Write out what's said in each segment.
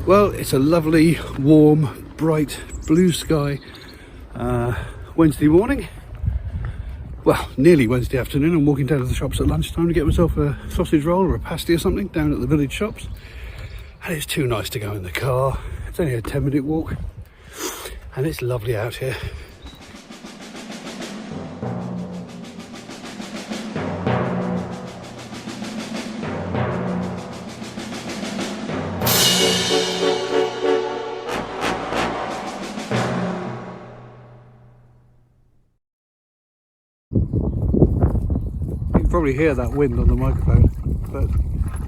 Well, it's a lovely, warm, bright blue sky Wednesday morning. Well, nearly Wednesday afternoon. I'm walking down to the shops at lunchtime to get myself a sausage roll or a pasty or something down at the village shops. And it's too nice to go in the car. It's only a 10-minute walk. And it's lovely out here. Probably hear that wind on the microphone, but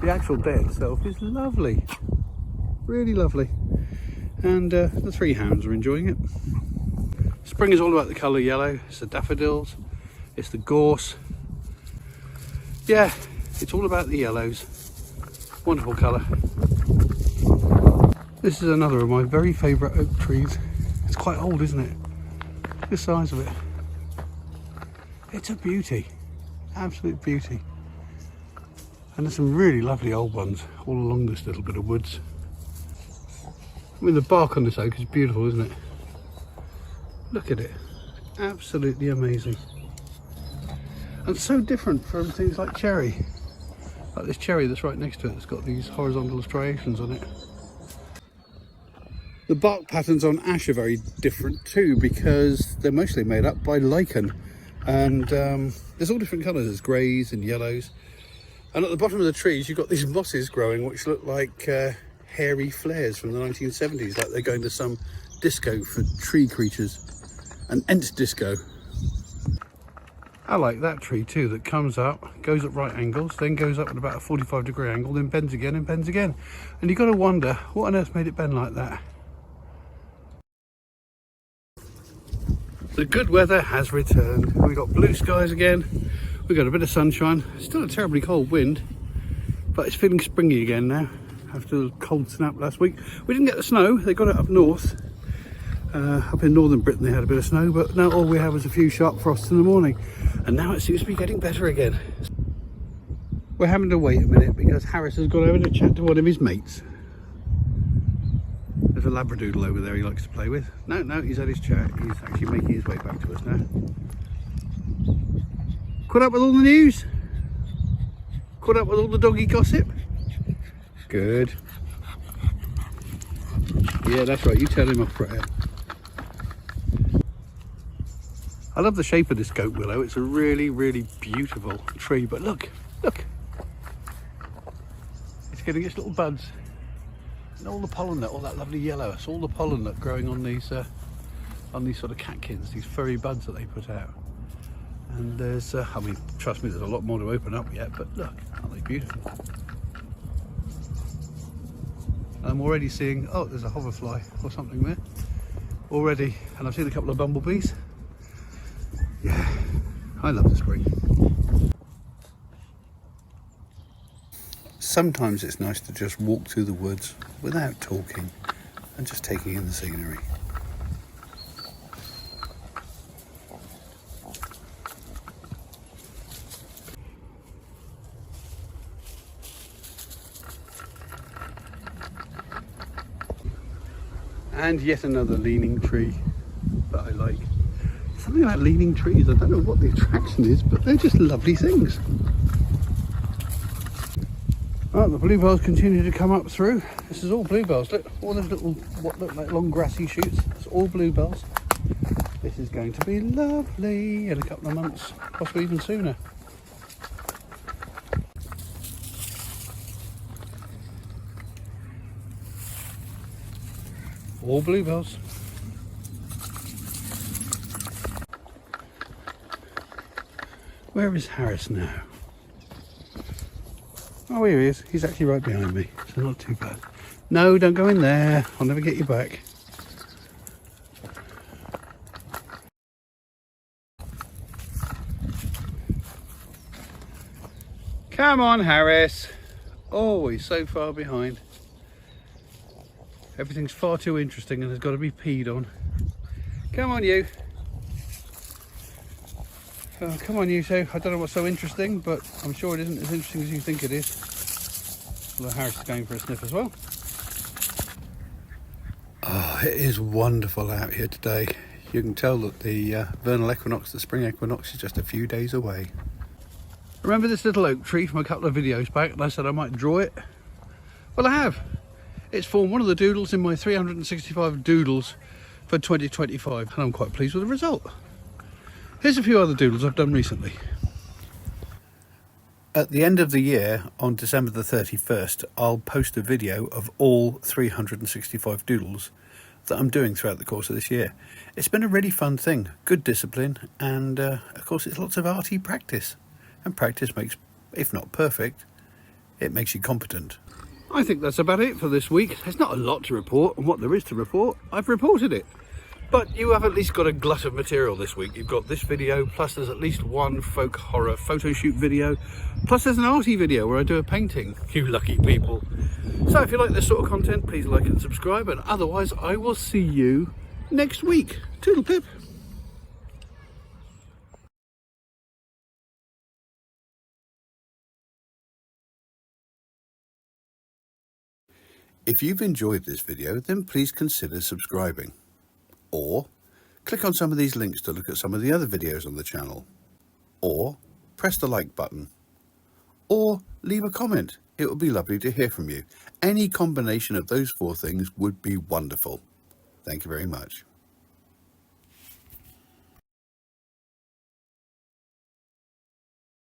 the actual day itself is lovely, really lovely, and the three hounds are enjoying it. Spring is all about the colour yellow. It's the daffodils, it's the gorse, yeah, it's all about the yellows. Wonderful colour. This is another of my very favourite oak trees. It's quite old, isn't it? The size of it, it's a beauty. Absolute beauty. And there's some really lovely old ones all along this little bit of woods. I mean, the bark on this oak is beautiful, isn't it? Look at it. Absolutely amazing. And so different from things like cherry. Like this cherry that's right next to it that's got these horizontal striations on it. The bark patterns on ash are very different too, because they're mostly made up by lichen. And there's all different colours, there's greys and yellows. And at the bottom of the trees you've got these mosses growing which look like hairy flares from the 1970s, like they're going to some disco for tree creatures, an Ent disco. I like that tree too, that comes up, goes at right angles, then goes up at about a 45-degree angle, then bends again and bends again. And you've got to wonder, what on earth made it bend like that? The good weather has returned. We've got blue skies again. We've got a bit of sunshine. Still a terribly cold wind, but it's feeling springy again now after the cold snap last week. We didn't get the snow. They got it up north. Up in northern Britain they had a bit of snow, but now all we had was a few sharp frosts in the morning. And now it seems to be getting better again. We're having to wait a minute because Harris has gone over to chat to one of his mates. There's a labradoodle over there he likes to play with. No, he's had his chat. He's actually making his way back to us now. Caught up with all the news? Caught up with all the doggy gossip? Good. Yeah, that's right, you tell him off, Freya. I love the shape of this goat willow. It's a really, really beautiful tree, but look. It's getting its little buds. And all the pollen nut, all that lovely yellow, it's all the pollen nut growing on these sort of catkins, these furry buds that they put out. And there's, I mean, trust me, there's a lot more to open up yet, but look, aren't they beautiful? I'm already seeing, oh, there's a hoverfly or something there already, and I've seen a couple of bumblebees. Yeah, I love the spring. Sometimes it's nice to just walk through the woods without talking and just taking in the scenery. And yet another leaning tree that I like. Something about leaning trees, I don't know what the attraction is, but they're just lovely things. Oh, the bluebells continue to come up through. This is all bluebells. Look, all those little, what look like long grassy shoots. It's all bluebells. This is going to be lovely in a couple of months, possibly even sooner. All bluebells. Where is Harris now? Oh, here he is. He's actually right behind me, so not too bad. No, don't go in there. I'll never get you back. Come on, Harris. Always so far behind. Everything's far too interesting and has got to be peed on. Come on, you. Oh, come on, you two. I don't know what's so interesting, but I'm sure it isn't as interesting as you think it is. Although Harris is going for a sniff as well. Oh, it is wonderful out here today. You can tell that the vernal equinox, the spring equinox, is just a few days away. Remember this little oak tree from a couple of videos back, and I said I might draw it? Well, I have. It's formed one of the doodles in my 365 doodles for 2025, and I'm quite pleased with the result. Here's a few other doodles I've done recently. At the end of the year, on December the 31st, I'll post a video of all 365 doodles that I'm doing throughout the course of this year. It's been a really fun thing, good discipline, and of course it's lots of arty practice. And practice makes, if not perfect, it makes you competent. I think that's about it for this week. There's not a lot to report, and what there is to report, I've reported it. But you have at least got a glut of material this week. You've got this video, plus there's at least one folk horror photo shoot video, plus there's an arty video where I do a painting. You lucky people. So if you like this sort of content, please like and subscribe, and otherwise I will see you next week. Toodle-pip. If you've enjoyed this video, then please consider subscribing. Or click on some of these links to look at some of the other videos on the channel. Or press the like button. Or leave a comment. It would be lovely to hear from you. Any combination of those four things would be wonderful. Thank you very much.